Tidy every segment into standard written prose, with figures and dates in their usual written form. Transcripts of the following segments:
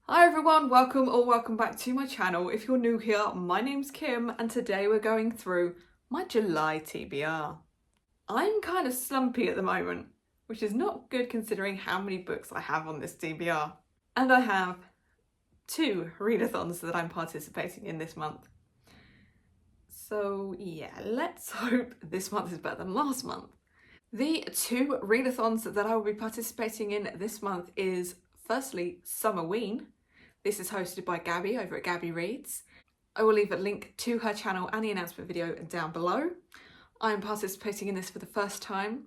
Hi everyone, welcome back to my channel. If you're new here, my name's Kim and today we're going through my July TBR. I'm kind of slumpy at the moment, which is not good considering how many books I have on this TBR. And I have 2 readathons that I'm participating in this month. So yeah, let's hope this month is better than last month. The 2 readathons that I will be participating in this month is firstly Summerween. This is hosted by Gabby over at Gabby Reads. I will leave a link to her channel and the announcement video down below. I'm participating in this for the first time.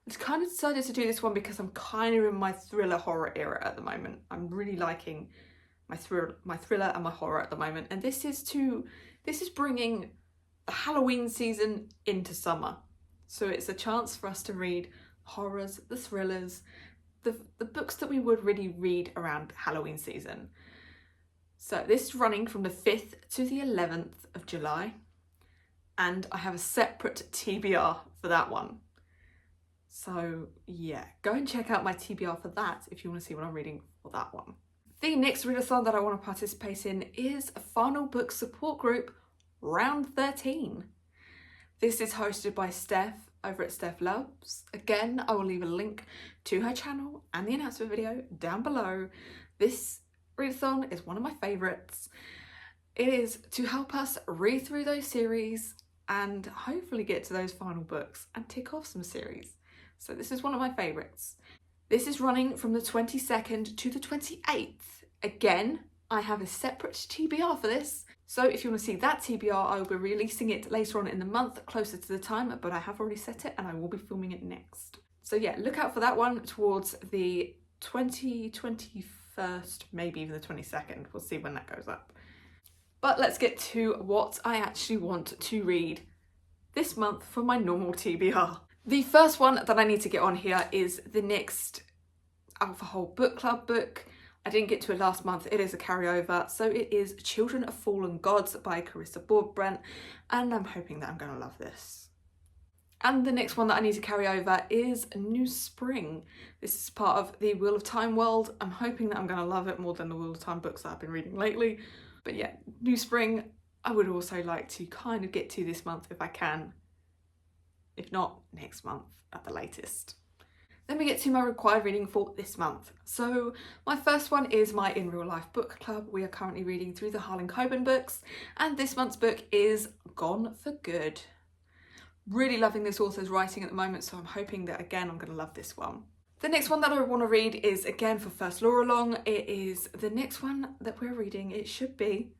I just kind of decided to do this one because I'm kind of in my thriller horror era at the moment. I'm really liking my thriller and my horror at the moment. And this is bringing the Halloween season into summer. So it's a chance for us to read horrors, the thrillers, the books that we would really read around Halloween season. So this is running from the 5th to the 11th of July, and I have a separate TBR for that one. So yeah, go and check out my TBR for that if you want to see what I'm reading for that one. The next readathon that I want to participate in is a final book support group, round 13. This is hosted by Steph over at Steph Loves. Again, I will leave a link to her channel and the announcement video down below. This readathon is one of my favourites. It is to help us read through those series and hopefully get to those final books and tick off some series. So this is one of my favourites. This is running from the 22nd to the 28th. Again, I have a separate TBR for this. So if you want to see that TBR, I will be releasing it later on in the month, closer to the time, but I have already set it and I will be filming it next. So yeah, look out for that one towards the 21st, maybe even the 22nd. We'll see when that goes up. But let's get to what I actually want to read this month for my normal TBR. The first one that I need to get on here is the next Alcohol Book Club book. I didn't get to it last month, it is a carryover. So it is Children of Fallen Gods by Carissa Broadbent, and I'm hoping that I'm going to love this. And the next one that I need to carry over is New Spring. This is part of the Wheel of Time world. I'm hoping that I'm going to love it more than the Wheel of Time books that I've been reading lately. But yeah, New Spring, I would also like to kind of get to this month if I can. If not, next month at the latest. Then we get to my required reading for this month. So my first one is my In Real Life book club. We are currently reading through the Harlan Coben books, and this month's book is Gone for Good. Really loving this author's writing at the moment, so I'm hoping that again I'm going to love this one. The next one that I want to read is again for First Law Along. It is the next one that we're reading. It should be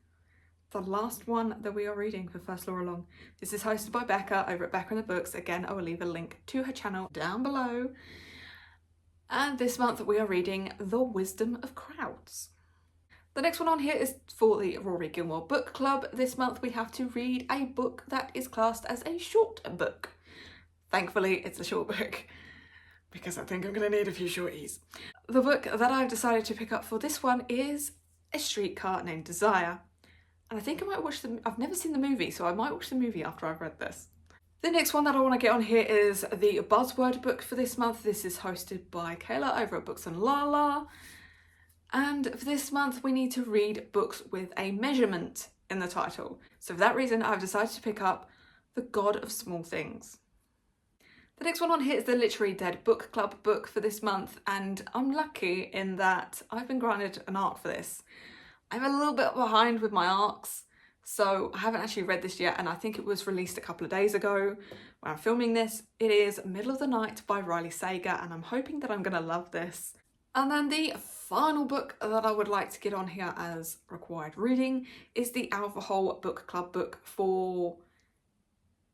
the last one that we are reading for First Law Along. This is hosted by Becca over at Becca and the Books. Again, I will leave a link to her channel down below. And this month we are reading The Wisdom of Crowds. The next one on here is for the Rory Gilmore Book Club. This month we have to read a book that is classed as a short book. Thankfully, it's a short book because I think I'm going to need a few shorties. The book that I've decided to pick up for this one is A Streetcar Named Desire. And I think I might watch I've never seen the movie, so I might watch the movie after I've read this. The next one that I want to get on here is the Buzzword book for this month. This is hosted by Kayla over at Books and Lala. And for this month, we need to read books with a measurement in the title. So for that reason, I've decided to pick up The God of Small Things. The next one on here is the Literary Dead Book Club book for this month. And I'm lucky in that I've been granted an arc for this. I'm a little bit behind with my arcs. So I haven't actually read this yet, and I think it was released a couple of days ago when I'm filming this. It is Middle of the Night by Riley Sager, and I'm hoping that I'm going to love this. And then the final book that I would like to get on here as required reading is the Alcohol Book Club book for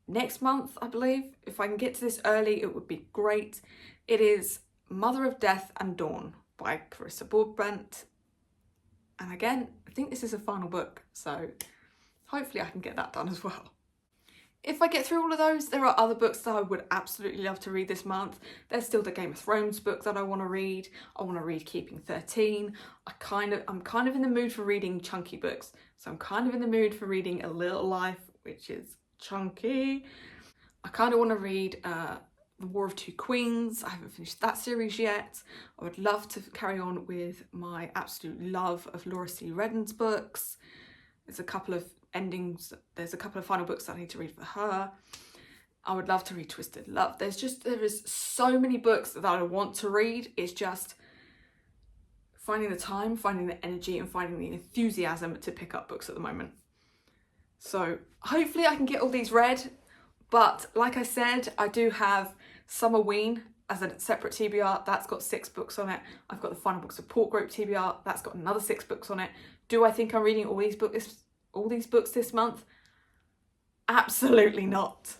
next month, I believe. If I can get to this early, it would be great. It is Mother of Death and Dawn by Carissa Broadbent. And again, I think this is a final book, so hopefully I can get that done as well. If I get through all of those, there are other books that I would absolutely love to read this month. There's still the Game of Thrones book that I want to read. I want to read Keeping 13. I'm kind of in the mood for reading chunky books. So I'm kind of in the mood for reading A Little Life, which is chunky. I kind of want to read The War of Two Queens. I haven't finished that series yet. I would love to carry on with my absolute love of Laura C. Redden's books. There's a couple of endings, there's a couple of final books that I need to read for her. I would love to read Twisted Love. There is so many books that I want to read. It's just finding the time, finding the energy, and finding the enthusiasm to pick up books at the moment. So hopefully I can get all these read. But like I said, I do have Summerween as a separate TBR. That's got 6 books on it. I've got the Final Book Support Group TBR. That's got another 6 books on it. Do I think I'm reading all these books this month? Absolutely not.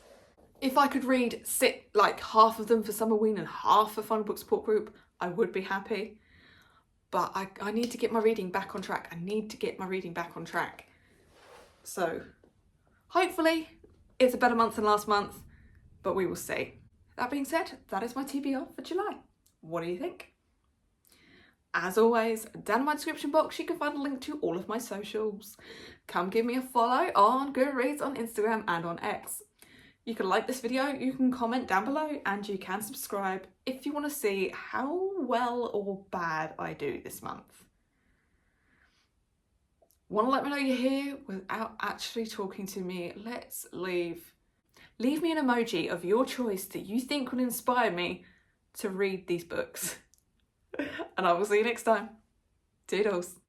If I could read like half of them for Summerween and half for Final Book Support Group, I would be happy. But I need to get my reading back on track. So hopefully it's a better month than last month, but we will see. That being said, that is my TBR for July. What do you think? As always, down in my description box, you can find a link to all of my socials. Come give me a follow on Goodreads, on Instagram, and on X. You can like this video, you can comment down below, and you can subscribe if you want to see how well or bad I do this month. Want to let me know you're here without actually talking to me? Let's leave me an emoji of your choice that you think will inspire me to read these books. And I will see you next time. Toodles.